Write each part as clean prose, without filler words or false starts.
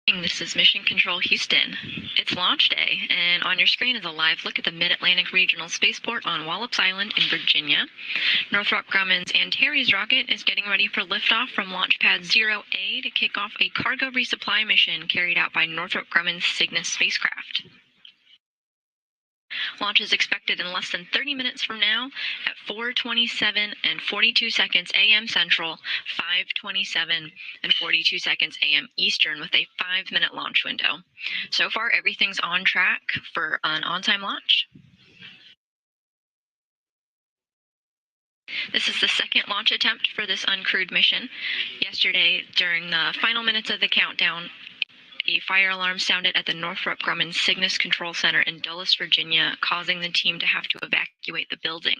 This is Mission Control Houston. It's launch day, and on your screen is a live look at the Mid-Atlantic Regional Spaceport on Wallops Island in Virginia. Northrop Grumman's Antares rocket is getting ready for liftoff from Launch Pad 0A to kick off a cargo resupply mission carried out by Northrop Grumman's Cygnus spacecraft. Launch is expected in less than 30 minutes from now at 4:27 and 42 seconds a.m. Central, 5:27 and 42 seconds a.m. Eastern with a 5-minute launch window. So far, everything's on track for an on-time launch. This is the second launch attempt for this uncrewed mission. Yesterday, during the final minutes of the countdown, a fire alarm sounded at the Northrop Grumman Cygnus Control Center in Dulles, Virginia, causing the team to have to evacuate the building.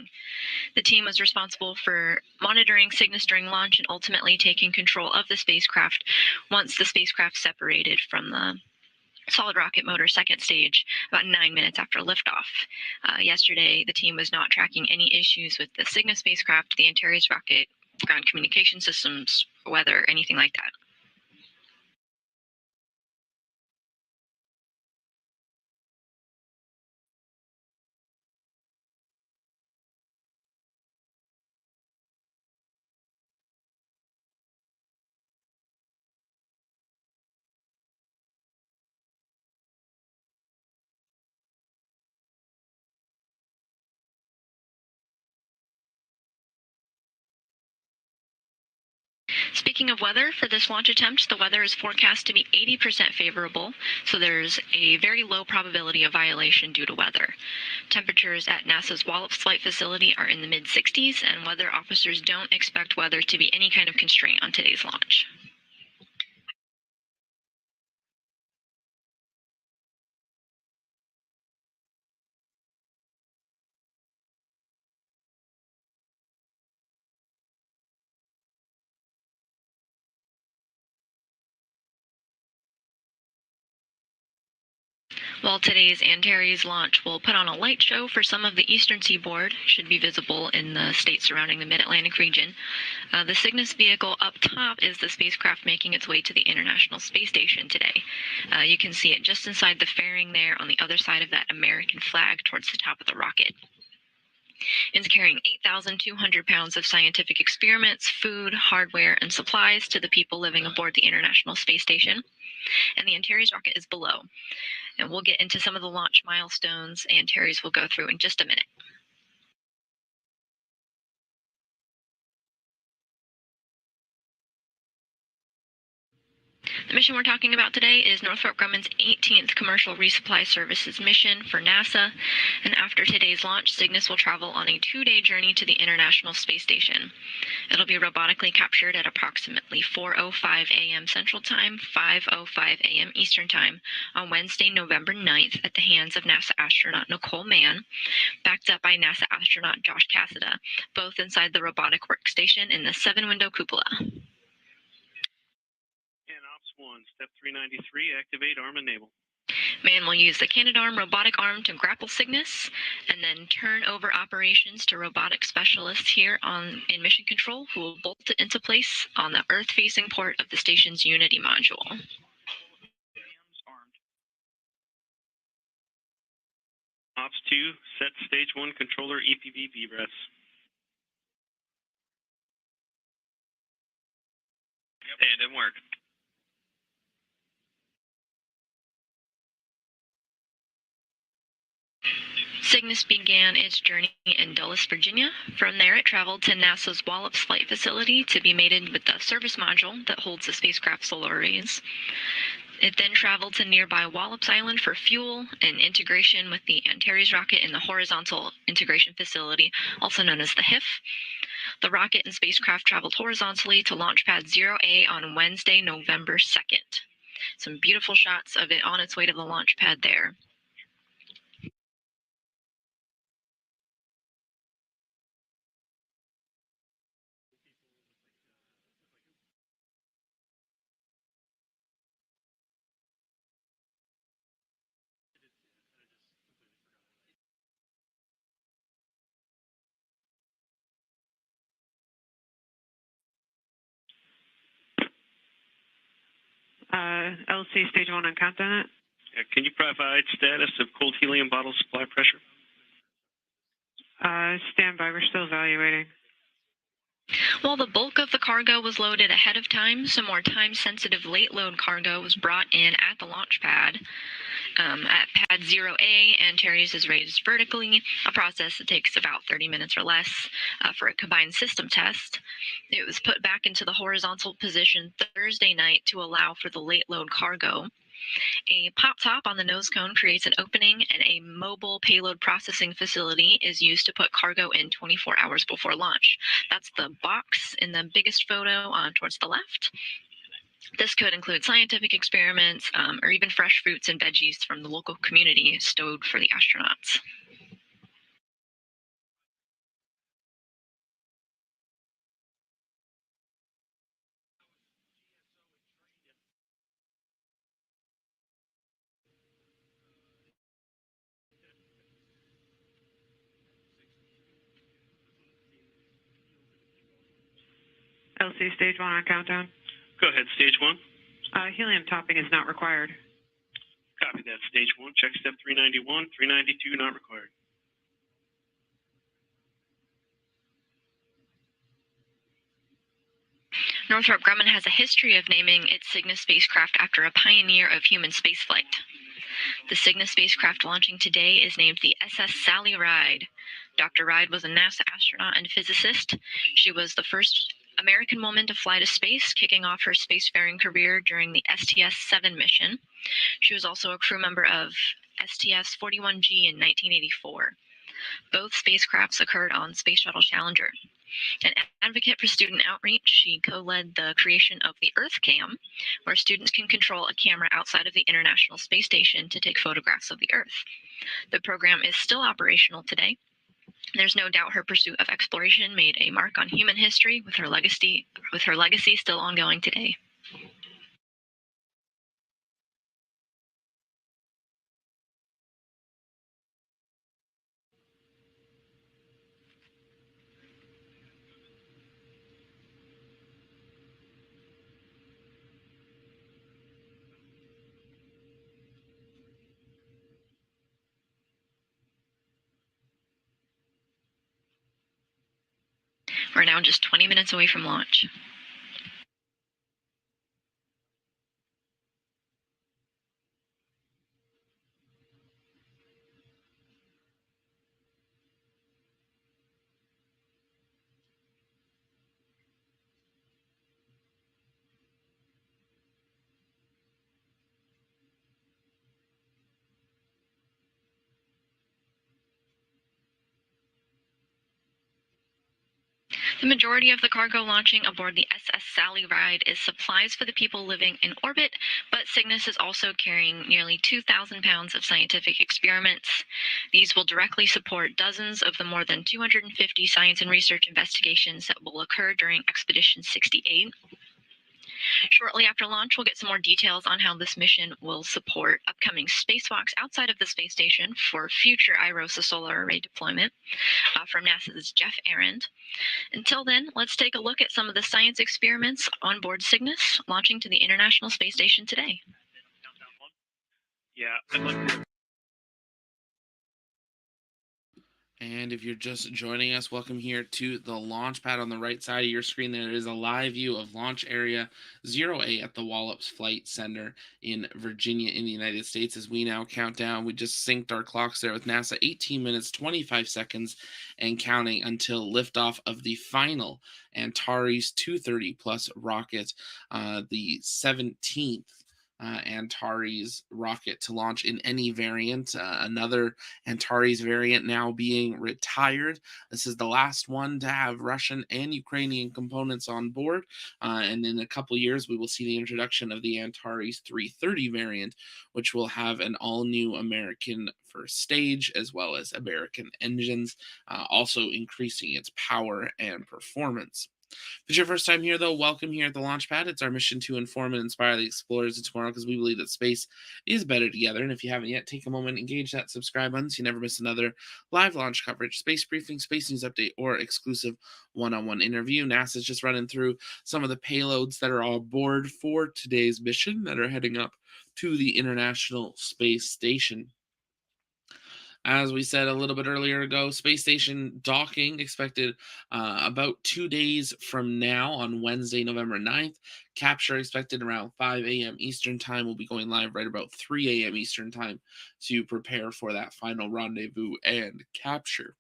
The team was responsible for monitoring Cygnus during launch and ultimately taking control of the spacecraft once the spacecraft separated from the solid rocket motor second stage about 9 minutes after liftoff. Yesterday, the team was not tracking any issues with the Cygnus spacecraft, the Antares rocket, ground communication systems, weather, anything like that. Speaking of weather, for this launch attempt, the weather is forecast to be 80% favorable, so there's a very low probability of violation due to weather. Temperatures at NASA's Wallops Flight Facility are in the mid-60s, and weather officers don't expect weather to be any kind of constraint on today's launch. While today's Antares launch will put on a light show for some of the eastern seaboard, should be visible in the states surrounding the Mid-Atlantic region, the Cygnus vehicle up top is the spacecraft making its way to the International Space Station today. You can see it just inside the fairing there on the other side of that American flag towards the top of the rocket. It's carrying 8,200 pounds of scientific experiments, food, hardware, and supplies to the people living aboard the International Space Station. And the Antares rocket is below. And we'll get into some of the launch milestones Antares will go through in just a minute. The mission we're talking about today is Northrop Grumman's 18th Commercial Resupply Services mission for NASA, and after today's launch, Cygnus will travel on a 2-day journey to the International Space Station. It'll be robotically captured at approximately 4:05 a.m. Central Time, 5:05 a.m. Eastern Time on Wednesday, November 9th at the hands of NASA astronaut Nicole Mann, backed up by NASA astronaut Josh Cassada, both inside the robotic workstation in the 7-window cupola. 1, Step 393, activate arm and navel. Mann will use the Canadarm robotic arm to grapple Cygnus, and then turn over operations to robotic specialists here in Mission Control, who will bolt it into place on the Earth-facing port of the station's Unity module. Ops 2, set Stage 1 controller EPV VBRES. And it didn't work. Cygnus began its journey in Dulles, Virginia. From there, it traveled to NASA's Wallops Flight Facility to be mated with the service module that holds the spacecraft's solar arrays. It then traveled to nearby Wallops Island for fuel and integration with the Antares rocket in the Horizontal Integration Facility, also known as the HIF. The rocket and spacecraft traveled horizontally to Launch Pad 0A on Wednesday, November 2nd. Some beautiful shots of it on its way to the launch pad there. LC stage 1 on countdown. Can you provide status of cold helium bottle supply pressure? Stand by. We're still evaluating. While the bulk of the cargo was loaded ahead of time, some more time-sensitive late-load cargo was brought in at the launch pad. At pad 0A, Antares is raised vertically, a process that takes about 30 minutes or less for a combined system test. It was put back into the horizontal position Thursday night to allow for the late-load cargo. A pop top on the nose cone creates an opening, and a mobile payload processing facility is used to put cargo in 24 hours before launch. That's the box in the biggest photo towards the left. This could include scientific experiments or even fresh fruits and veggies from the local community stowed for the astronauts. LC stage 1 on countdown. Go ahead, stage 1. Helium topping is not required. Copy that, stage 1. Check step 391, 392, not required. Northrop Grumman has a history of naming its Cygnus spacecraft after a pioneer of human spaceflight. The Cygnus spacecraft launching today is named the SS Sally Ride. Dr. Ride was a NASA astronaut and physicist. She was the first American woman to fly to space, kicking off her spacefaring career during the STS-7 mission. She was also a crew member of STS-41G in 1984. Both spacecrafts occurred on Space Shuttle Challenger. An advocate for student outreach, she co-led the creation of the Earth Cam, where students can control a camera outside of the International Space Station to take photographs of the Earth. The program is still operational today. There's no doubt her pursuit of exploration made a mark on human history, with her legacy still ongoing today. We're now just 20 minutes away from launch. The majority of the cargo launching aboard the SS Sally Ride is supplies for the people living in orbit, but Cygnus is also carrying nearly 2,000 pounds of scientific experiments. These will directly support dozens of the more than 250 science and research investigations that will occur during Expedition 68. Shortly after launch, we'll get some more details on how this mission will support upcoming spacewalks outside of the space station for future IROSA solar array deployment from NASA's Jeff Arend. Until then, let's take a look at some of the science experiments on board Cygnus, launching to the International Space Station today. Yeah, I'd like to... And if you're just joining us, welcome here to the launch pad. On the right side of your screen, there is a live view of Launch Area 0A at the Wallops Flight Center in Virginia in the United States. As we now count down, we just synced our clocks there with NASA, 18 minutes, 25 seconds, and counting until liftoff of the final Antares 230 plus rocket, the 17th Antares rocket to launch in any variant. Another Antares variant now being retired. This is the last one to have Russian and Ukrainian components on board. And in a couple years, we will see the introduction of the Antares 330 variant, which will have an all-new American first stage as well as American engines, also increasing its power and performance. If it's your first time here, though, welcome here at the Launchpad. It's our mission to inform and inspire the explorers of tomorrow because we believe that space is better together. And if you haven't yet, take a moment, engage that subscribe button so you never miss another live launch coverage, space briefing, space news update, or exclusive one-on-one interview. NASA's just running through some of the payloads that are on board for today's mission that are heading up to the International Space Station. As we said a little bit earlier ago, space station docking expected about 2 days from now on Wednesday, November 9th. Capture expected around 5 a.m. Eastern time. We'll be going live right about 3 a.m. Eastern time to prepare for that final rendezvous and capture.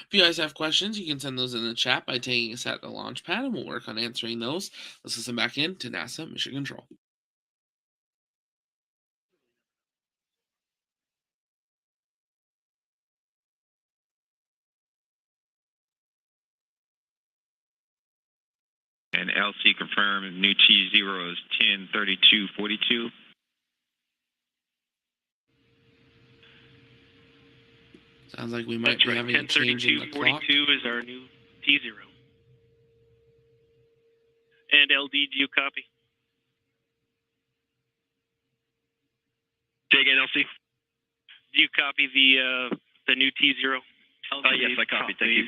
If you guys have questions, you can send those in the chat by tagging us at the launch pad, and we'll work on answering those. Let's listen back in to NASA Mission Control. And LC confirmed new T0 is 103242. Sounds like we might That's be right. having a change in the clock. 103242 is our new T0. And LD, do you copy? Say again, LC? Do you copy the new T0? Yes, I copied. Thank you.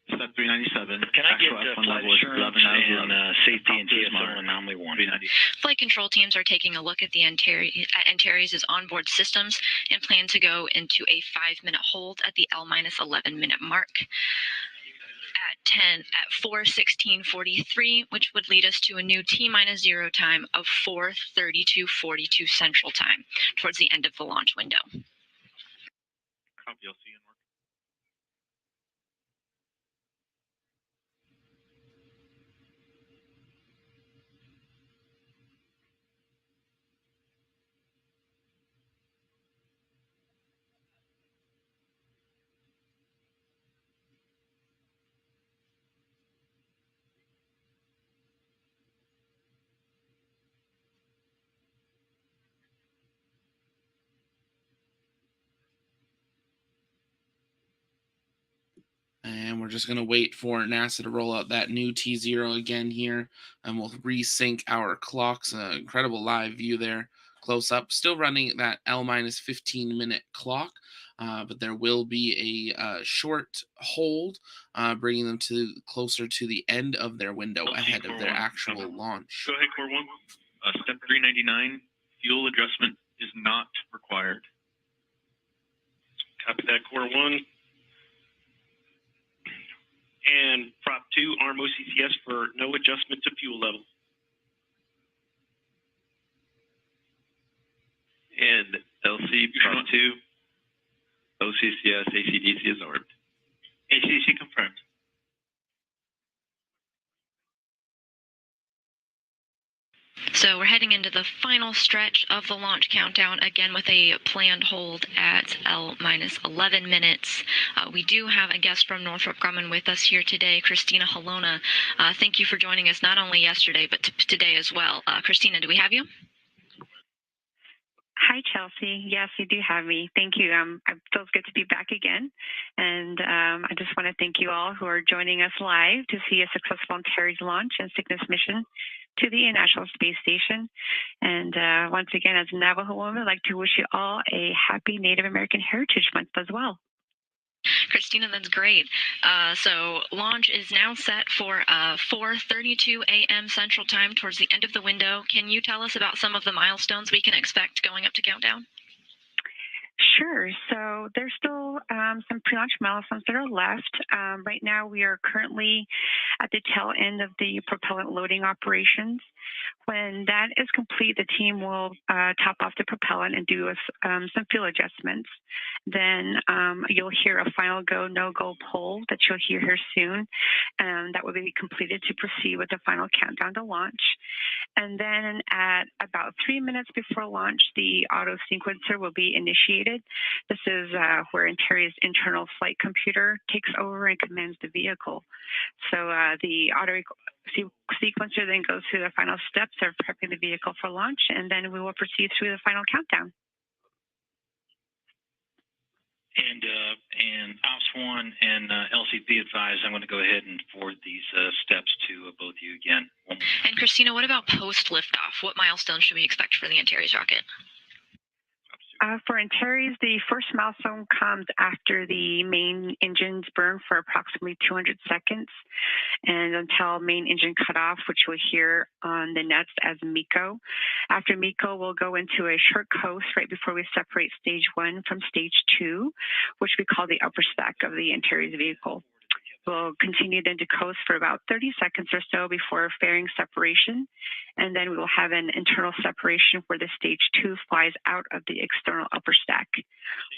Set 397. Can I get Actual F1 flight level is assurance 11 hours, and safety and Top TSO TSO anomaly 1? 390. Flight control teams are taking a look at the Antares' onboard systems and plan to go into a 5-minute hold at the L-11-minute mark at 4:16:43, which would lead us to a new T-0 time of 4:32:42 Central Time towards the end of the launch window. Copy, LC and work. And we're just going to wait for NASA to roll out that new T0 again here, and we'll resync our clocks. Incredible live view there, close up. Still running that L-15-minute clock, but there will be a short hold, bringing them to closer to the end of their window ahead of their actual launch. Go ahead, Core 1. Step 399, fuel adjustment is not required. Copy that, Core 1. And Prop 2, arm OCCS for no adjustment to fuel level. And LC Prop 2, OCCS, ACDC is armed. ACDC confirmed. So we're heading into the final stretch of the launch countdown, again with a planned hold at L-11 minutes. We do have a guest from Northrop Grumman with us here today, Christina Halona. Thank you for joining us not only yesterday, but today as well. Christina, do we have you? Hi, Chelsea. Yes, you do have me. Thank you. It feels good to be back again. And I just want to thank you all who are joining us live to see a successful Antares launch and Cygnus mission to the International Space Station. And once again, as a Navajo woman, I'd like to wish you all a happy Native American Heritage Month as well. Christina, that's great. So launch is now set for 4:32 a.m. Central Time towards the end of the window. Can you tell us about some of the milestones we can expect going up to countdown? Sure. So there's still some pre-launch milestones that are left. Right now, we are currently at the tail end of the propellant loading operations. When that is complete, the team will top off the propellant and do some fuel adjustments. Then you'll hear a final go, no-go poll that you'll hear here soon. That will be completed to proceed with the final countdown to launch. And then at about 3 minutes before launch, the auto sequencer will be initiated. This is where Antares' internal flight computer takes over and commands the vehicle. So the auto sequencer then goes through the final steps of prepping the vehicle for launch, and then we will proceed through the final countdown. And Ops 1 and LCP advised, I'm going to go ahead and forward these steps to both of you again. And Christina, what about post liftoff? What milestones should we expect for the Antares rocket? For Antares, the first milestone comes after the main engines burn for approximately 200 seconds and until main engine cutoff, which we'll hear on the nets as MECO. After MECO, we'll go into a short coast right before we separate stage 1 from stage 2, which we call the upper stack of the Antares vehicle. We'll continue then to coast for about 30 seconds or so before fairing separation, and then we will have an internal separation where the stage 2 flies out of the external upper stack.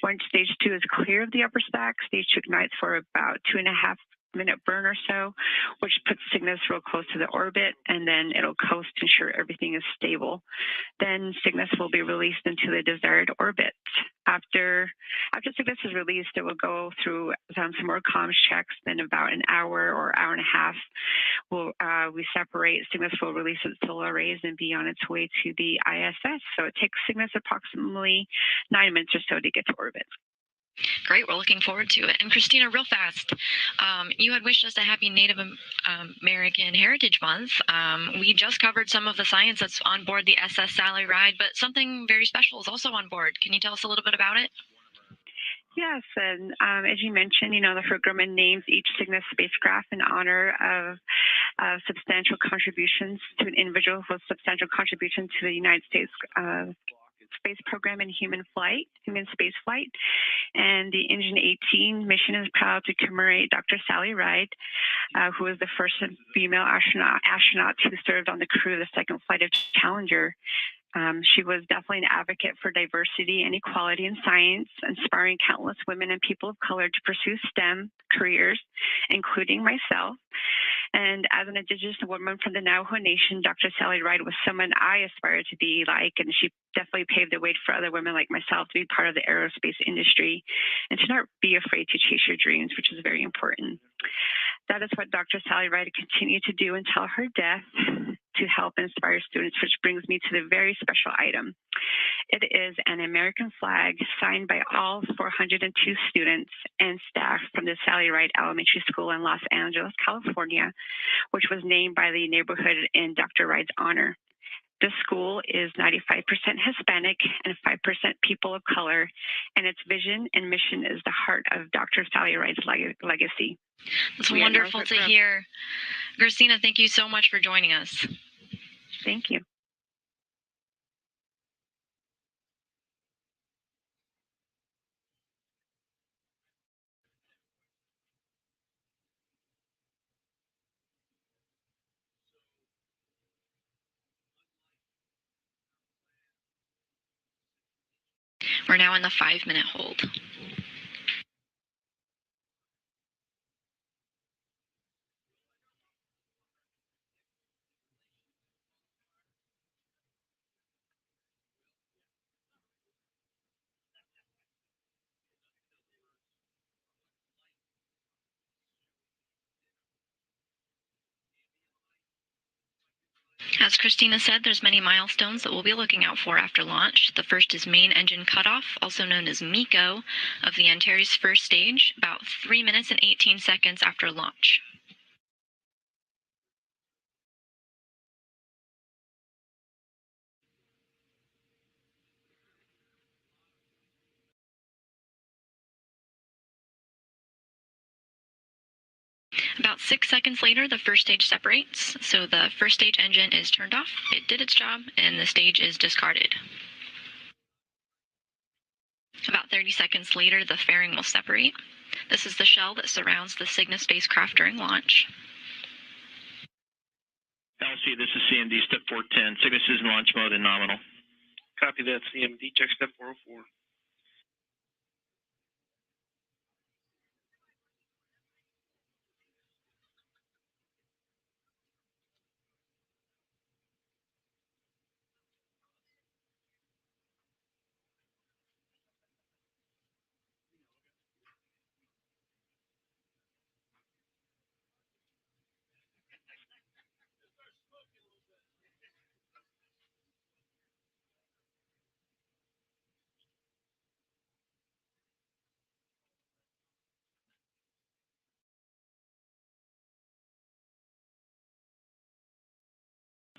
Once stage 2 is clear of the upper stack, stage 2 ignites for about 2.5-minute burn or so, which puts Cygnus real close to the orbit, and then it'll coast to ensure everything is stable. Then Cygnus will be released into the desired orbit. After Cygnus is released, it will go through some more comms checks. Then about an hour or hour and a half, we separate. Cygnus will release its solar arrays and be on its way to the ISS. So it takes Cygnus approximately 9 minutes or so to get to orbit. Great, we're looking forward to it. And Christina, real fast, you had wished us a happy Native American Heritage Month. We just covered some of the science that's on board the SS Sally Ride, but something very special is also on board. Can you tell us a little bit about it? Yes, and as you mentioned, the program names each Cygnus spacecraft in honor of substantial contributions to an individual with substantial contribution to the United States space program and human space flight. And the Engine 18 mission is proud to commemorate Dr. Sally Ride, who was the first female astronaut who served on the crew of the second flight of Challenger. She was definitely an advocate for diversity and equality in science, inspiring countless women and people of color to pursue STEM careers, including myself. And as an Indigenous woman from the Navajo Nation, Dr. Sally Ride was someone I aspired to be like, and she definitely paved the way for other women like myself to be part of the aerospace industry and to not be afraid to chase your dreams, which is very important. That is what Dr. Sally Ride continued to do until her death, to help inspire students, which brings me to the very special item. It is an American flag signed by all 402 students and staff from the Sally Ride Elementary School in Los Angeles, California, which was named by the neighborhood in Dr. Ride's honor. This school is 95% Hispanic and 5% people of color, and its vision and mission is the heart of Dr. Sally Ride's legacy. It's wonderful to hear. Christina, thank you so much for joining us. Thank you. We're now in the 5-minute hold. As Christina said, there's many milestones that we'll be looking out for after launch. The first is main engine cutoff, also known as MECO, of the Antares first stage, about 3 minutes and 18 seconds after launch. About 6 seconds later, the first stage separates, so the first stage engine is turned off, it did its job, and the stage is discarded. About 30 seconds later, the fairing will separate. This is the shell that surrounds the Cygnus spacecraft during launch. LC, this is CMD, step 410. Cygnus is in launch mode and nominal. Copy that, CMD. Check step 404.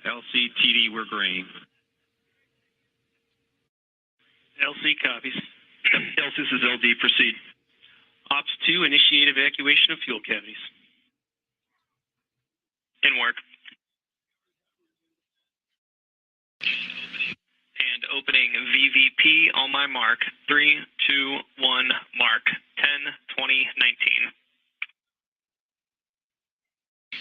LCTD, we're green. LC copies. LC, this is LD, proceed. Ops 2, initiate evacuation of fuel cavities. In work. And opening VVP on my mark. 3, 2, 1, mark. 10, 20, 19.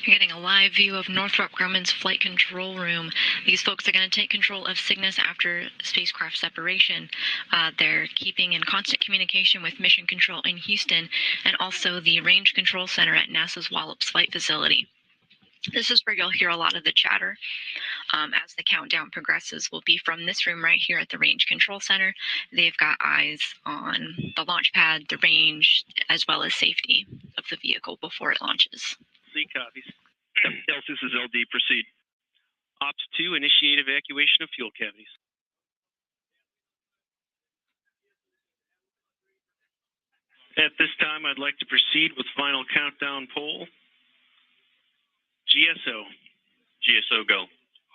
You're getting a live view of Northrop Grumman's flight control room. These folks are going to take control of Cygnus after spacecraft separation. They're keeping in constant communication with Mission Control in Houston and also the Range Control Center at NASA's Wallops Flight Facility. This is where you'll hear a lot of the chatter as the countdown progresses. Will be from this room right here at the Range Control Center. They've got eyes on the launch pad, the range, as well as safety of the vehicle before it launches. C copies. LC, this is LD, proceed. Ops 2, initiate evacuation of fuel cavities. At this time, I'd like to proceed with final countdown poll. GSO. GSO, go.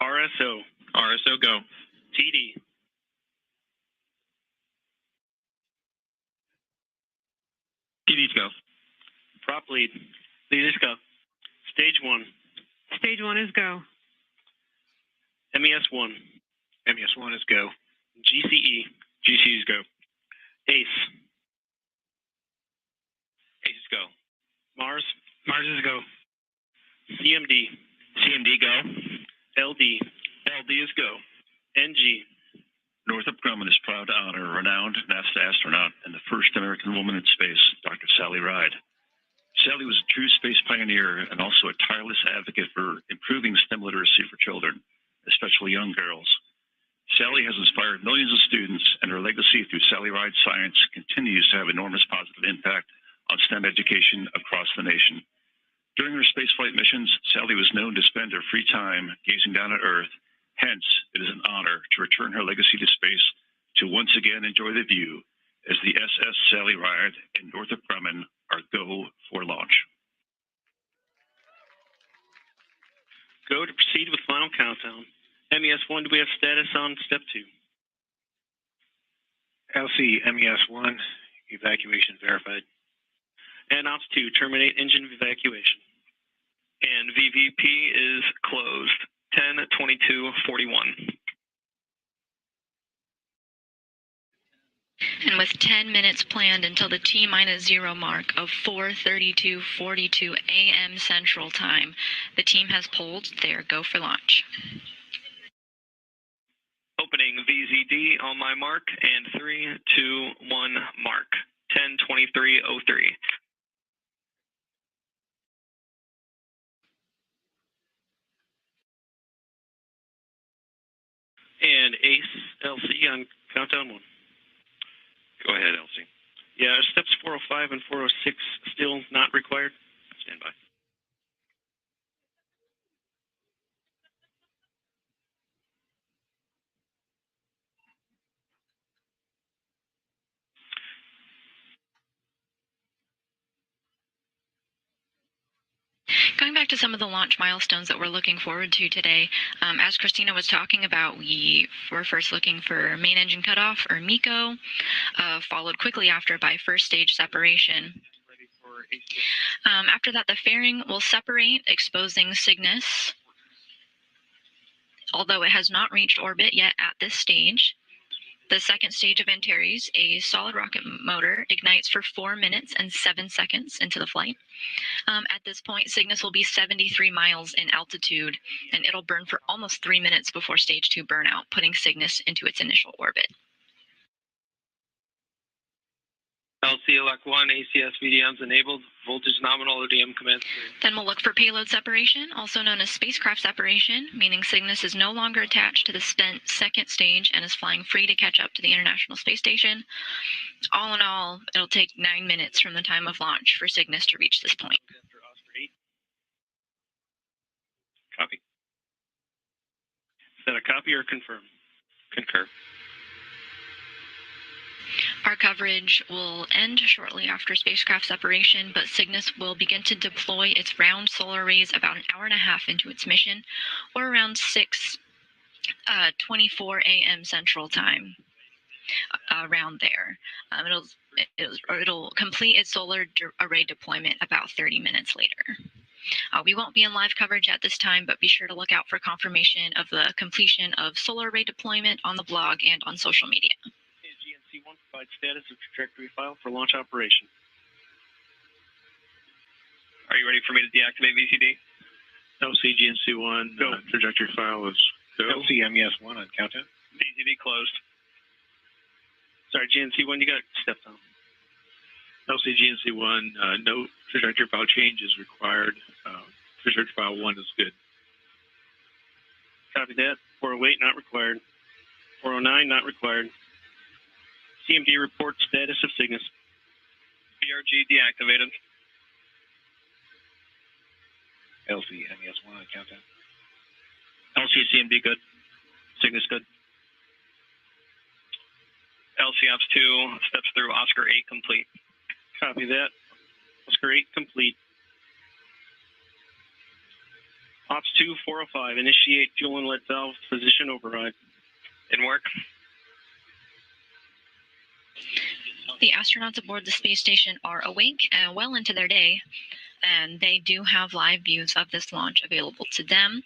RSO. RSO, go. TD. TD's go. Prop lead. Lead is go. Stage 1. Stage 1 is go. MES-1. MES-1 is go. GCE. GC's go. ACE. ACE is go. Mars. Mars is go. CMD. CMD, go. LD. LD is go. NG. Northrop Grumman is proud to honor a renowned NASA astronaut and the first American woman in space, Dr. Sally Ride. Sally was a true space pioneer and also a tireless advocate for improving STEM literacy for children, especially young girls. Sally has inspired millions of students, and her legacy through Sally Ride Science continues to have enormous positive impact on STEM education across the nation. During her spaceflight missions, Sally was known to spend her free time gazing down at Earth. Hence, it is an honor to return her legacy to space to once again enjoy the view as the SS Sally Ride and Northrop Grumman are go for launch. Go to proceed with final countdown. MES-1, do we have status on step 2? LC, MES-1, evacuation verified. And Ops 2, terminate engine evacuation. And VVP is closed. 10:22:41. And with 10 minutes planned until the T-0 mark of 4:32:42 a.m. Central Time, the team has polled their go for launch. Opening VZD on my mark, and 3, 2, 1, mark. 10:23:03. And ACE, LC on countdown 1. Go ahead, LC. Yeah, steps 405 and 406 still not required. Stand by. Going back to some of the launch milestones that we're looking forward to today, as Christina was talking about, we were first looking for main engine cutoff, or MECO, followed quickly after by first stage separation. After that, the fairing will separate, exposing Cygnus, although it has not reached orbit yet at this stage. The second stage of Antares, a solid rocket motor, ignites for 4 minutes and 7 seconds into the flight. At this point, Cygnus will be 73 miles in altitude, and it'll burn for almost 3 minutes before stage 2 burnout, putting Cygnus into its initial orbit. LC Elect 1, ACS VDMs enabled, voltage nominal, ODM commence. Then we'll look for payload separation, also known as spacecraft separation, meaning Cygnus is no longer attached to the second stage and is flying free to catch up to the International Space Station. All in all, it'll take 9 minutes from the time of launch for Cygnus to reach this point. Copy. Is that a copy or confirm? Concur. Our coverage will end shortly after spacecraft separation, but Cygnus will begin to deploy its round solar arrays about an hour and a half into its mission, or around 6:24 a.m. Central Time, around there. It'll complete its solar array deployment about 30 minutes later. We won't be in live coverage at this time, but be sure to look out for confirmation of the completion of solar array deployment on the blog and on social media. GNC-1 provides status of trajectory file for launch operation. Are you ready for me to deactivate VCD? LC GNC-1 trajectory file is go. LC MES-1 on countdown. VCD closed. Sorry, GNC-1, you got stepped on. LC GNC-1, no trajectory file change is required. Trajectory file 1 is good. Copy that. 408 not required. 409 not required. CMD report status of Cygnus. BRG deactivated. LC MES-1 on countdown. LC CMD good. Cygnus good. LC Ops 2 steps through Oscar 8 complete. Copy that. Oscar 8 complete. Ops 2 405 initiate fuel inlet valve position override. Didn't work. The astronauts aboard the space station are awake and well into their day, and they do have live views of this launch available to them.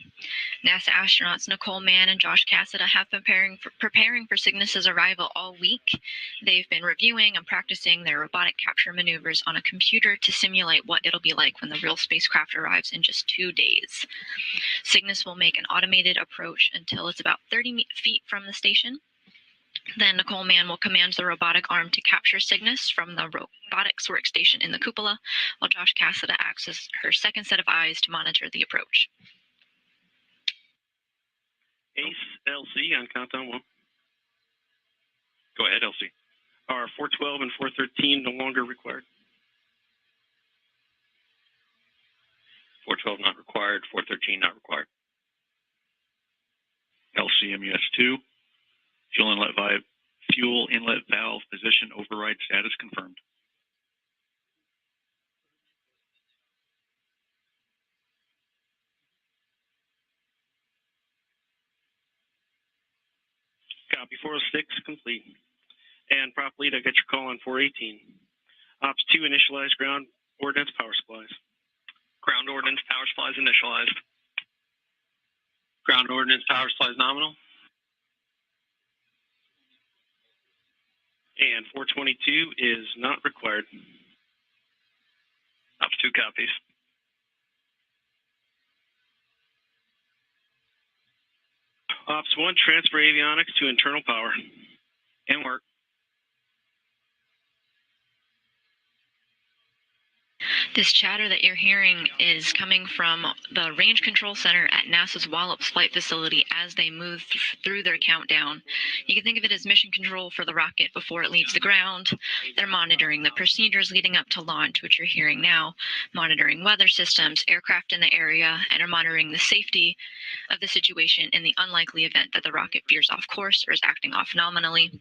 NASA astronauts Nicole Mann and Josh Cassada have been preparing for Cygnus's arrival all week. They've been reviewing and practicing their robotic capture maneuvers on a computer to simulate what it'll be like when the real spacecraft arrives in just 2 days. Cygnus will make an automated approach until it's about 30 feet from the station. Then Nicole Mann will command the robotic arm to capture Cygnus from the robotics workstation in the cupola, while Josh Cassada acts as her second set of eyes to monitor the approach. ACE LC on countdown 1. Go ahead, LC. Are 412 and 413 no longer required? 412 not required, 413 not required. LC MES-2, fuel inlet valve position override status confirmed. Copy 406 complete. And prop lead, I got your call on 418. Ops 2 initialized ground ordnance power supplies. Ground ordnance power supplies initialized. Ground ordnance power supplies nominal. And 422 is not required. Ops 2 copies. Ops 1, transfer avionics to internal power. In work. This chatter that you're hearing is coming from the Range Control Center at NASA's Wallops Flight Facility as they move through their countdown. You can think of it as mission control for the rocket before it leaves the ground. They're monitoring the procedures leading up to launch, which you're hearing now, monitoring weather systems, aircraft in the area, and are monitoring the safety of the situation in the unlikely event that the rocket veers off course or is acting off nominally.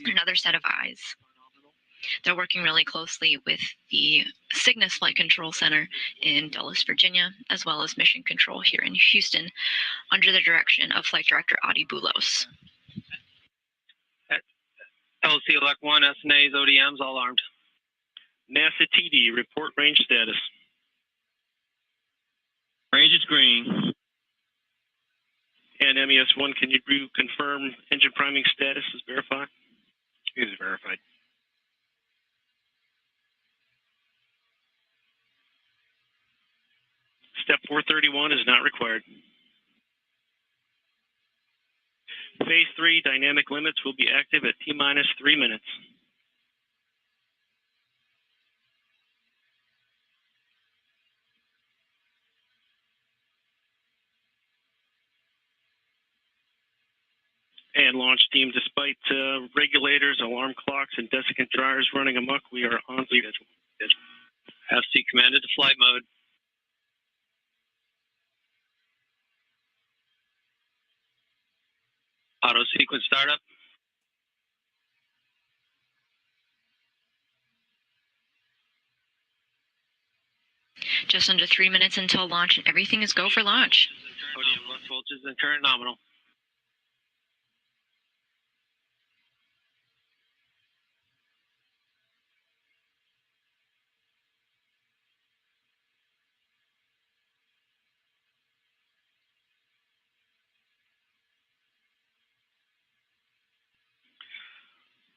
Another set of eyes. They're working really closely with the Cygnus Flight Control Center in Dulles, Virginia, as well as Mission Control here in Houston, under the direction of Flight Director Adi Boulos. LC Elect 1, SNAs, ODMs, all armed. NASA TD, report range status. Range is green. And MES-1, can you confirm engine priming status is verified? It is verified. Step 431 is not required. Phase 3 dynamic limits will be active at T-minus 3 minutes. And launch team, despite regulators, alarm clocks, and desiccant dryers running amok, we are on schedule. FC commanded to flight mode. Auto sequence startup. just under 3 minutes until launch, and everything is go for launch. Podium left voltage and current nominal.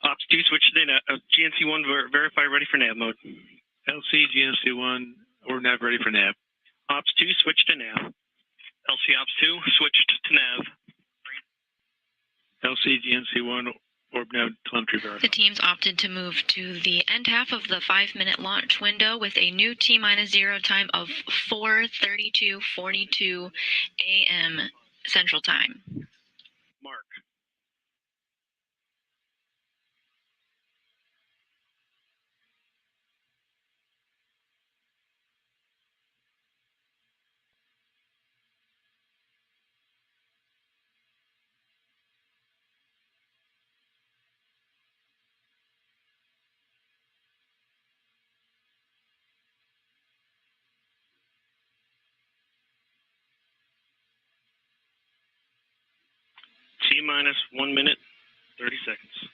Ops 2 switched in. GNC 1 verify ready for nav mode. LC GNC 1 or nav ready for nav. Ops 2 switched to nav. LC Ops 2 switched to nav. LC GNC 1 orb nav telemetry verify. The teams opted to move to the end half of the 5-minute launch window with a new T-0 time of 4:32:42 a.m. Central Time. Mark. T-1 minute, 30 seconds.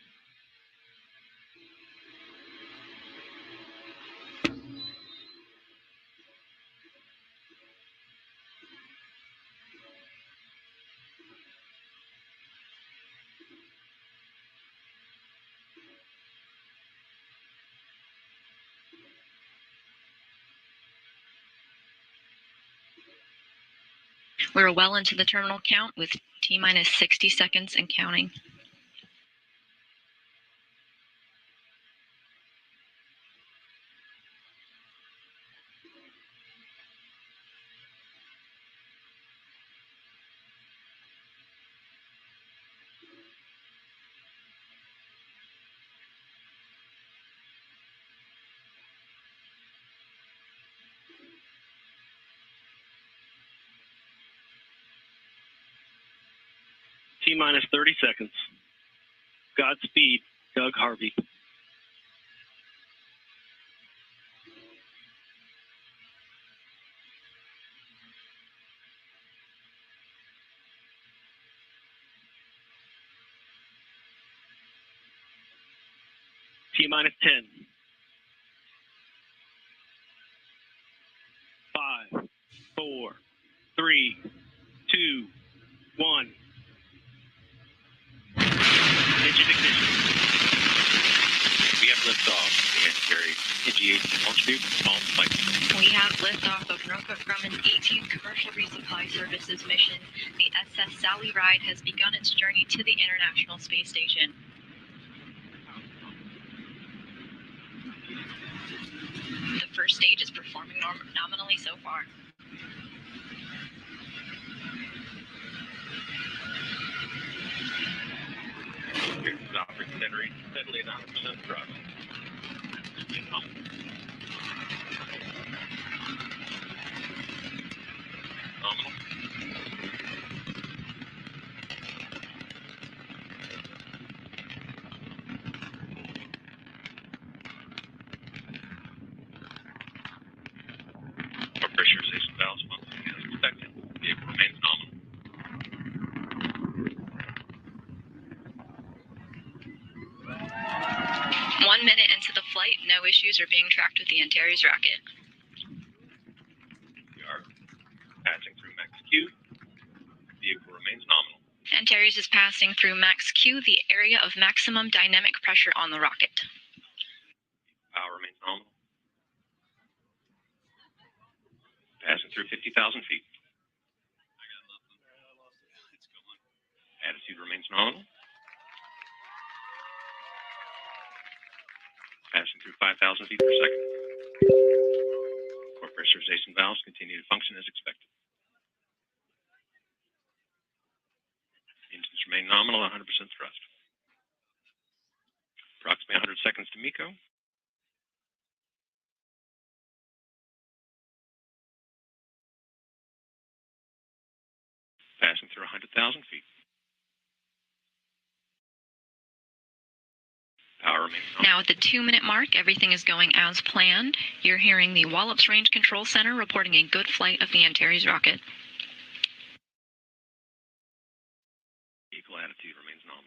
We're well into the terminal count with T-minus 60 seconds and counting. T-minus 30 seconds. Godspeed, Doug Harvey. T-minus 10. 5, 4, 3, 2, 1. Engine ignition. We have liftoff. Carry NG-8 launch tube, small flight. We have liftoff of Northrop Grumman's 18th Commercial Resupply Services mission. The SS Sally Ride has begun its journey to the International Space Station. The first stage is performing nominally so far. Here's the operating steadily at 100% thrust. Nominal. Our pressurization valves functioning as expected. Vehicle remains nominal. One minute into the flight, no issues are being tracked with the Antares rocket. We are passing through max Q. Vehicle remains nominal. Antares is passing through max Q, the area of maximum dynamic pressure on the rocket. Power remains nominal. Passing through 50,000 feet. Attitude remains nominal. Passing through 5,000 feet per second. Core pressurization valves continue to function as expected. Engines remain nominal, 100% thrust. Approximately 100 seconds to MECO. Passing through 100,000 feet. power remains nominal. Now at the 2-minute mark, everything is going as planned. You're hearing the Wallops Range Control Center reporting a good flight of the Antares rocket. Vehicle attitude remains nominal.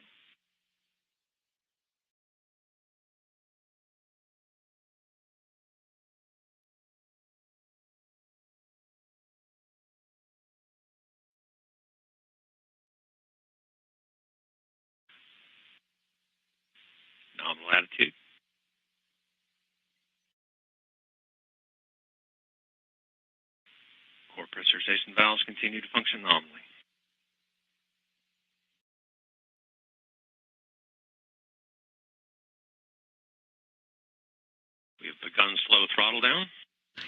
Nominal attitude. Core pressurization valves continue to function nominally. We have begun slow throttle down.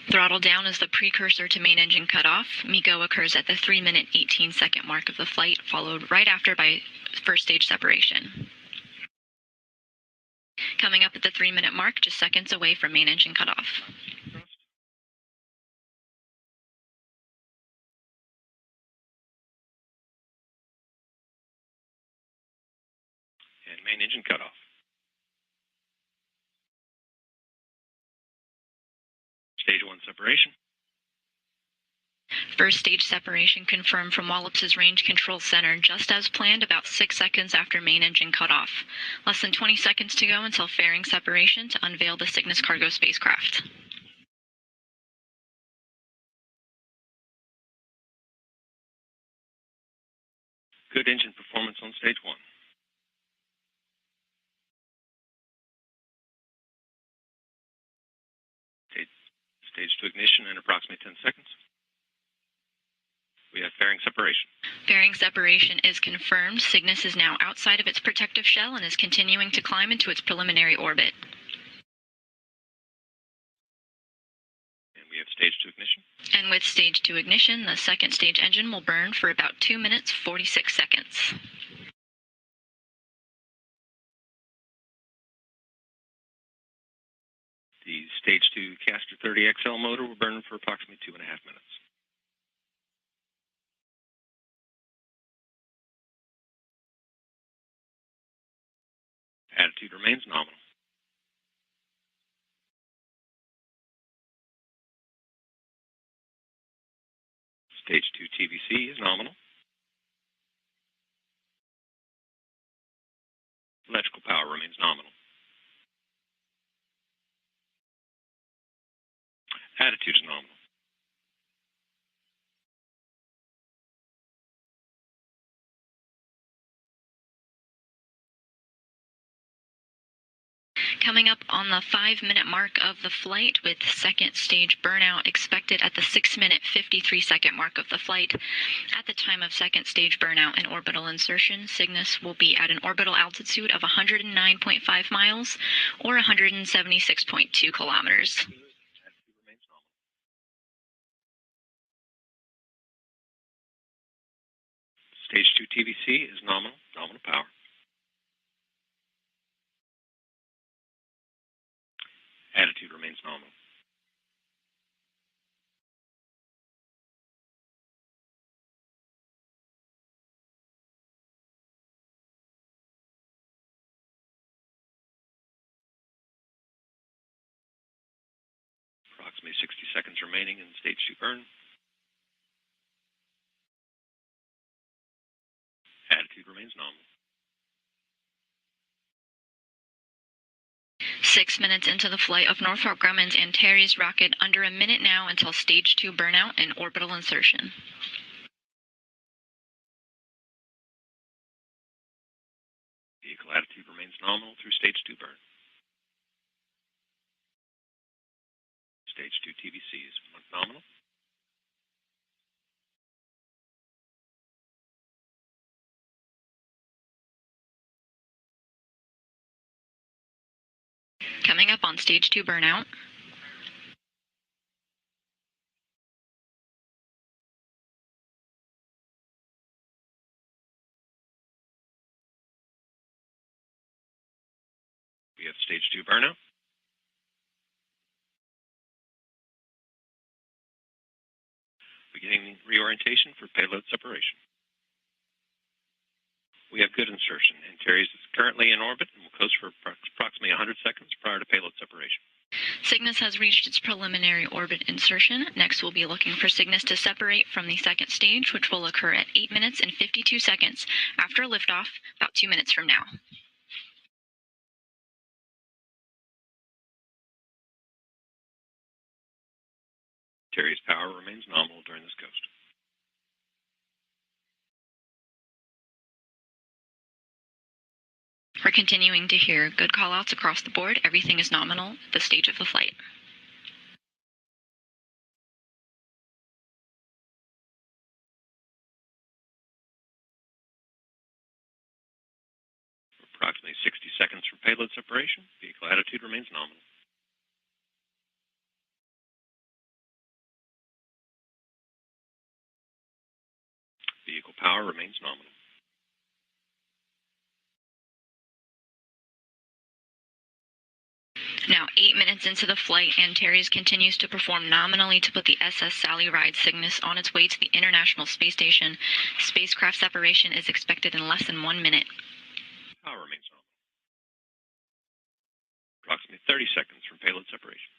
Throttle down is the precursor to main engine cutoff. MECO occurs at the 3-minute 18-second mark of the flight, followed right after by first stage separation. Coming up at the 3-minute mark, just seconds away from main engine cutoff. And main engine cutoff. Stage 1 separation. First stage separation confirmed from Wallops' Range Control Center just as planned about 6 seconds after main engine cutoff. Less than 20 seconds to go until fairing separation to unveil the Cygnus cargo spacecraft. Good engine performance on stage 1. Stage 2 ignition in approximately 10 seconds. We have fairing separation. Fairing separation is confirmed. Cygnus is now outside of its protective shell and is continuing to climb into its preliminary orbit. And we have stage 2 ignition. And with stage 2 ignition, the second stage engine will burn for about 2 minutes, 46 seconds. The stage 2 Castor 30 XL motor will burn for approximately 2.5 minutes. Attitude remains nominal. Stage 2 TVC is nominal. Electrical power remains nominal. Attitude is nominal. Coming up on the 5-minute mark of the flight, with second stage burnout expected at the 6-minute 53-second mark of the flight. At the time of second stage burnout and orbital insertion, Cygnus will be at an orbital altitude of 109.5 miles or 176.2 kilometers. Stage 2 TVC is nominal power. Attitude remains nominal. Approximately 60 seconds remaining in stage 2 burn. Attitude remains nominal. 6 minutes into the flight of Northrop Grumman's Antares rocket, under a minute now until stage 2 burnout and orbital insertion. Vehicle attitude remains nominal through stage 2 burn. Stage 2 TVC is nominal. Coming up on stage 2 burnout. We have stage 2 burnout. Beginning reorientation for payload separation. We have good insertion. Antares is currently in orbit and will coast for approximately 100 seconds prior to payload separation. Cygnus has reached its preliminary orbit insertion. Next, we'll be looking for Cygnus to separate from the second stage, which will occur at 8 minutes and 52 seconds after liftoff, about 2 minutes from now. Antares power remains nominal during this coast. We're continuing to hear good callouts across the board. Everything is nominal at the stage of the flight. Approximately 60 seconds from payload separation. Vehicle attitude remains nominal. Vehicle power remains nominal. Now, 8 minutes into the flight, Antares continues to perform nominally to put the SS Sally Ride Cygnus on its way to the International Space Station. Spacecraft separation is expected in less than 1 minute. Power remains nominal. Approximately 30 seconds from payload separation.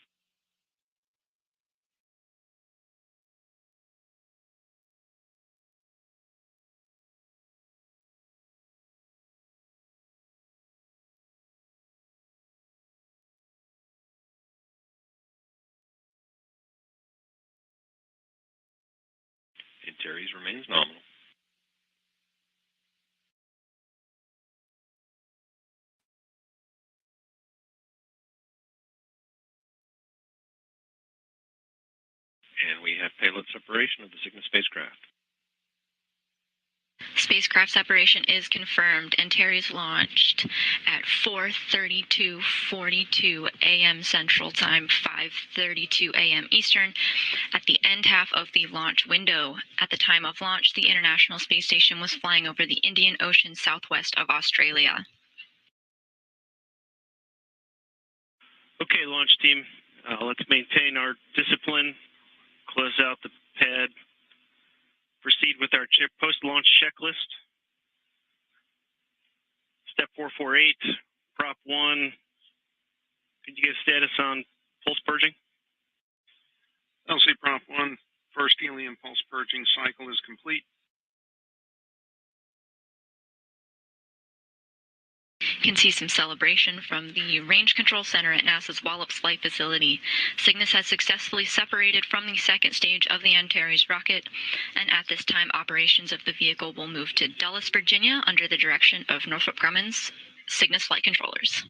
Antares remains nominal. And we have payload separation of the Cygnus spacecraft. Spacecraft separation is confirmed. Antares launched at 4:32:42 a.m. Central Time, 5:32 a.m. Eastern, at the end half of the launch window. At the time of launch, the International Space Station was flying over the Indian Ocean southwest of Australia. Okay, launch team, let's maintain our discipline, close out the pad, proceed with our post-launch checklist. Step 448, prop 1. Could you give status on pulse purging? LC prop 1, first helium pulse purging cycle is complete. You can see some celebration from the Range Control Center at NASA's Wallops Flight Facility. Cygnus has successfully separated from the second stage of the Antares rocket, and at this time, operations of the vehicle will move to Dulles, Virginia, under the direction of Northrop Grumman's Cygnus flight controllers.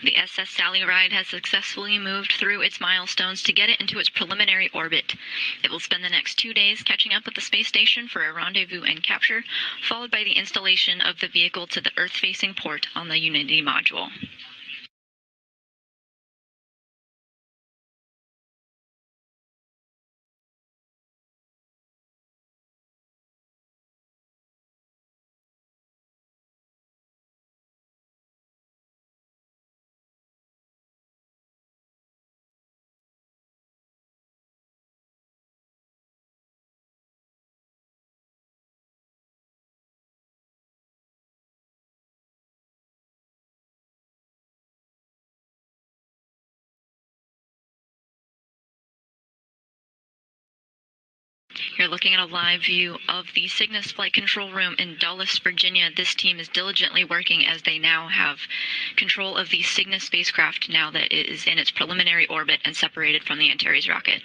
The SS Sally Ride has successfully moved through its milestones to get it into its preliminary orbit. It will spend the next 2 days catching up with the space station for a rendezvous and capture, followed by the installation of the vehicle to the Earth-facing port on the Unity module. You're looking at a live view of the Cygnus flight control room in Dulles, Virginia. This team is diligently working as they now have control of the Cygnus spacecraft now that it is in its preliminary orbit and separated from the Antares rocket.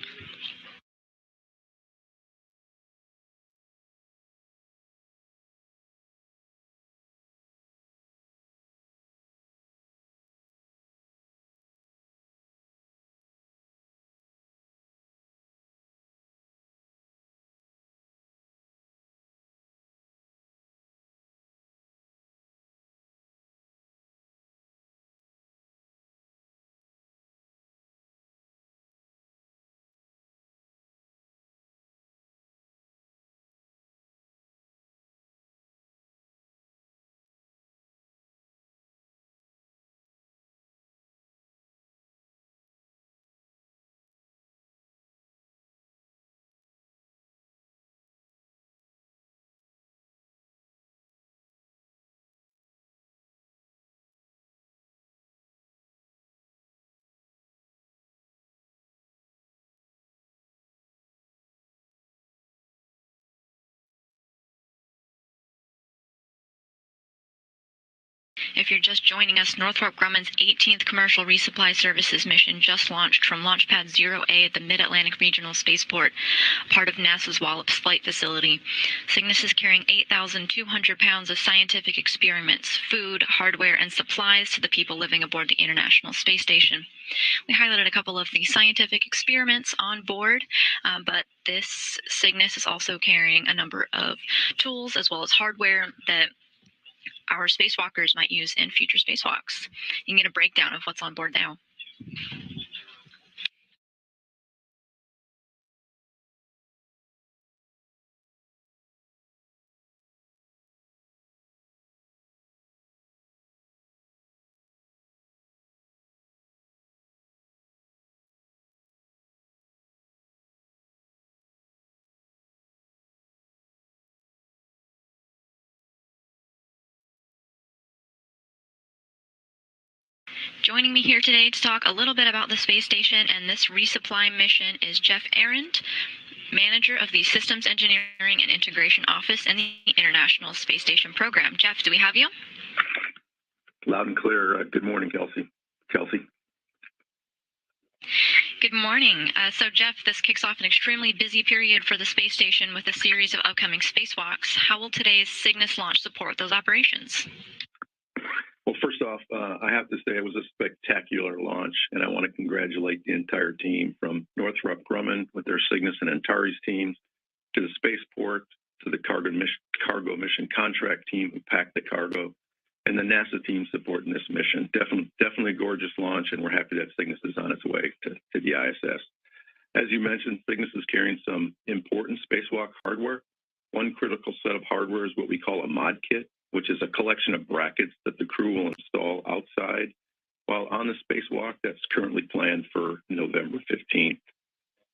If you're just joining us, Northrop Grumman's 18th Commercial Resupply Services mission just launched from Launch Pad 0A at the Mid-Atlantic Regional Spaceport, part of NASA's Wallops Flight Facility. Cygnus is carrying 8,200 pounds of scientific experiments, food, hardware, and supplies to the people living aboard the International Space Station. We highlighted a couple of the scientific experiments on board, but this Cygnus is also carrying a number of tools as well as hardware that our spacewalkers might use in future spacewalks. You can get a breakdown of what's on board now. Joining me here today to talk a little bit about the space station and this resupply mission is Jeff Arendt, Manager of the Systems Engineering and Integration Office in the International Space Station Program. Jeff, do we have you? Loud and clear. Good morning, Kelsey. Good morning. So Jeff, this kicks off an extremely busy period for the space station with a series of upcoming spacewalks. How will today's Cygnus launch support those operations? Well, first off, I have to say it was a spectacular launch, and I want to congratulate the entire team from Northrop Grumman with their Cygnus and Antares teams, to the spaceport, to the cargo mission contract team who packed the cargo, and the NASA team supporting this mission. Definitely a gorgeous launch, and we're happy that Cygnus is on its way to the ISS. As you mentioned, Cygnus is carrying some important spacewalk hardware. One critical set of hardware is what we call a mod kit, which is a collection of brackets that the crew will install outside while on the spacewalk that's currently planned for November 15th.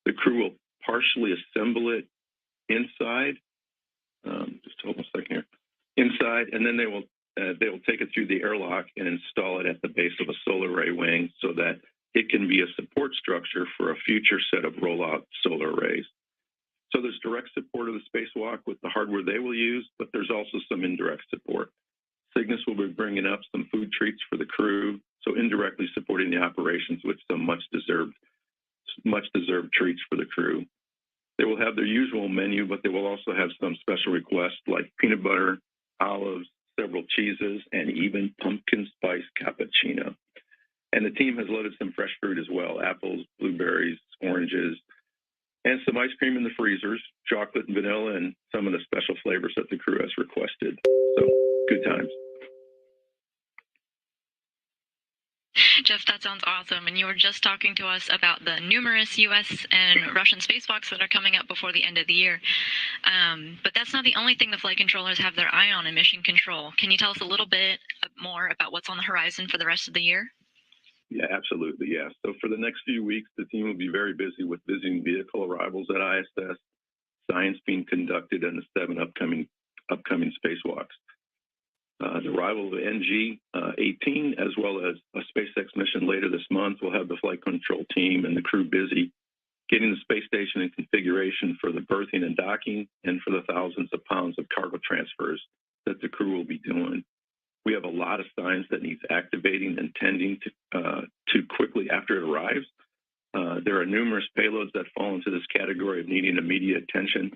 The crew will partially assemble it inside, just hold on a second here, inside, and then they will take it through the airlock and install it at the base of a solar array wing so that it can be a support structure for a future set of rollout solar arrays. So there's direct support of the spacewalk with the hardware they will use, but there's also some indirect support. Cygnus will be bringing up some food treats for the crew, so indirectly supporting the operations with some much deserved treats for the crew. They will have their usual menu, but they will also have some special requests like peanut butter, olives, several cheeses, and even pumpkin spice cappuccino. And the team has loaded some fresh fruit as well: apples, blueberries, oranges, and some ice cream in the freezers, chocolate and vanilla, and some of the special flavors that the crew has requested. So, good times. Jeff, that sounds awesome. And you were just talking to us about the numerous U.S. and Russian spacewalks that are coming up before the end of the year. But that's not the only thing the flight controllers have their eye on in mission control. Can you tell us a little bit more about what's on the horizon for the rest of the year? Yeah, absolutely. Yeah. So for the next few weeks, the team will be very busy with visiting vehicle arrivals at ISS, science being conducted, and the 7 upcoming spacewalks. The arrival of NG-18, as well as a SpaceX mission later this month, will have the flight control team and the crew busy getting the space station in configuration for the berthing and docking, and for the thousands of pounds of cargo transfers that the crew will be doing. We have a lot of science that needs activating and tending to quickly after it arrives. There are numerous payloads that fall into this category of needing immediate attention,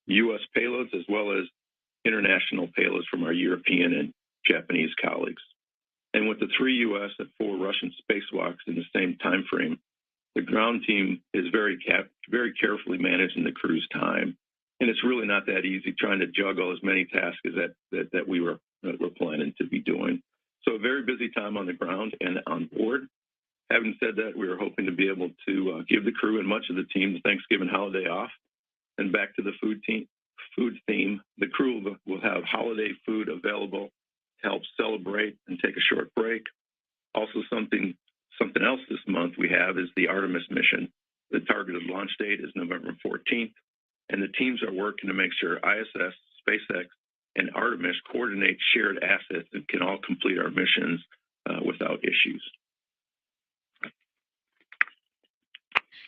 U.S. payloads as well as international payloads from our European and Japanese colleagues. And with the 3 U.S. and 4 Russian spacewalks in the same time frame, the ground team is very carefully managing the crew's time. And it's really not that easy trying to juggle as many tasks as that we're planning to be doing. So a very busy time on the ground and on board. Having said that, we are hoping to be able to give the crew and much of the team the Thanksgiving holiday off. And back to the food theme, the crew will have holiday food available to help celebrate and take a short break. Also, something else this month we have is the Artemis mission. The targeted launch date is November 14th, and the teams are working to make sure ISS, SpaceX, and Artemis coordinate shared assets and can all complete our missions without issues.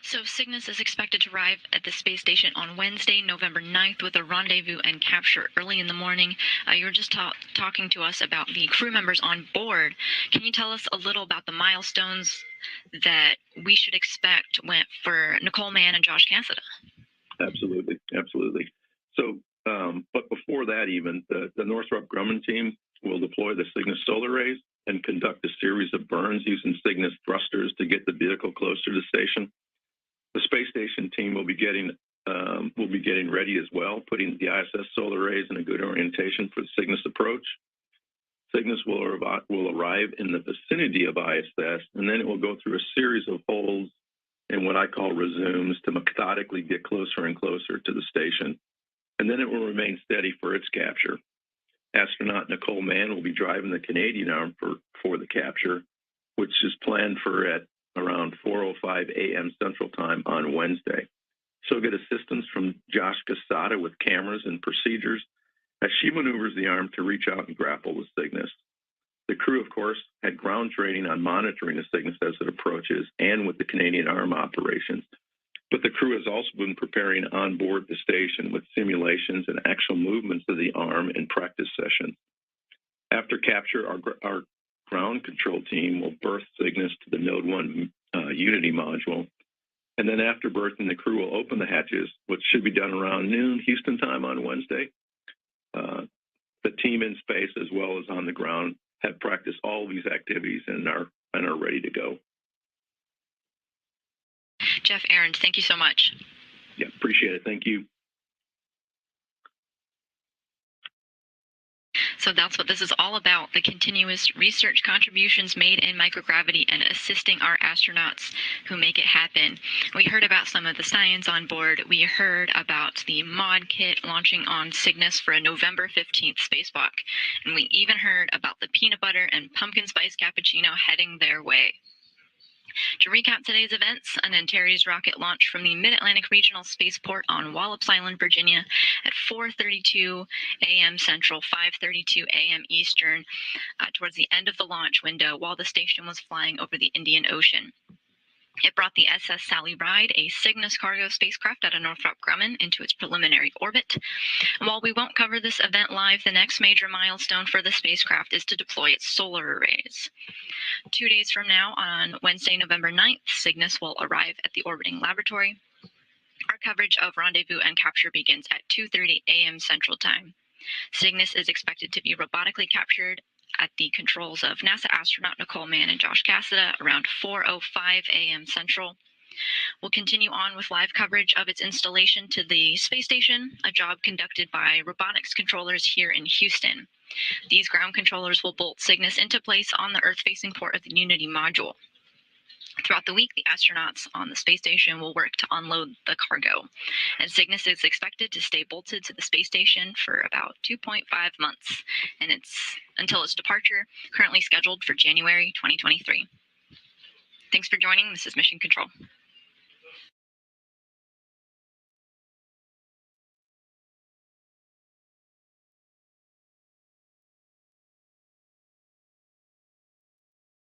So Cygnus is expected to arrive at the space station on Wednesday, November 9th, with a rendezvous and capture early in the morning. You were just talking to us about the crew members on board. Can you tell us a little about the milestones that we should expect for Nicole Mann and Josh Cassada? Absolutely. So, but before that even, the Northrop Grumman team will deploy the Cygnus solar arrays and conduct a series of burns using Cygnus thrusters to get the vehicle closer to the station. The space station team will be getting ready as well, putting the ISS solar arrays in a good orientation for the Cygnus approach. Cygnus will arrive in the vicinity of ISS, and then it will go through a series of holds and what I call resumes to methodically get closer and closer to the station. And then it will remain steady for its capture. Astronaut Nicole Mann will be driving the Canadian arm for the capture, which is planned for at around 4:05 a.m. Central Time on Wednesday. She'll get assistance from Josh Cassada with cameras and procedures as she maneuvers the arm to reach out and grapple with Cygnus. The crew, of course, had ground training on monitoring the Cygnus as it approaches and with the Canadian arm operations. But the crew has also been preparing on board the station with simulations and actual movements of the arm in practice sessions. After capture, our ground control team will berth Cygnus to the Node 1 Unity module. And then after berthing, the crew will open the hatches, which should be done around noon Houston time on Wednesday. The team in space, as well as on the ground, have practiced all of these activities and are ready to go. Jeff Ahrens, thank you so much. Yeah, appreciate it. Thank you. So that's what this is all about, the continuous research contributions made in microgravity and assisting our astronauts who make it happen. We heard about some of the science on board. We heard about the mod kit launching on Cygnus for a November 15th spacewalk. And we even heard about the peanut butter and pumpkin spice cappuccino heading their way. To recap today's events, an Antares rocket launched from the Mid-Atlantic Regional Spaceport on Wallops Island, Virginia at 4:32 a.m. Central, 5:32 a.m. Eastern, towards the end of the launch window while the station was flying over the Indian Ocean. It brought the SS Sally Ride, a Cygnus cargo spacecraft out of Northrop Grumman, into its preliminary orbit. And while we won't cover this event live, the next major milestone for the spacecraft is to deploy its solar arrays. 2 days from now, on Wednesday, November 9th, Cygnus will arrive at the orbiting laboratory. Our coverage of rendezvous and capture begins at 2:30 a.m. Central Time. Cygnus is expected to be robotically captured at the controls of NASA astronaut Nicole Mann and Josh Cassada around 4:05 a.m. Central. We'll continue on with live coverage of its installation to the space station, a job conducted by robotics controllers here in Houston. These ground controllers will bolt Cygnus into place on the Earth-facing port of the Unity module. Throughout the week, the astronauts on the space station will work to unload the cargo, and Cygnus is expected to stay bolted to the space station for about 2.5 months, and until its departure, currently scheduled for January 2023. Thanks for joining. This is Mission Control.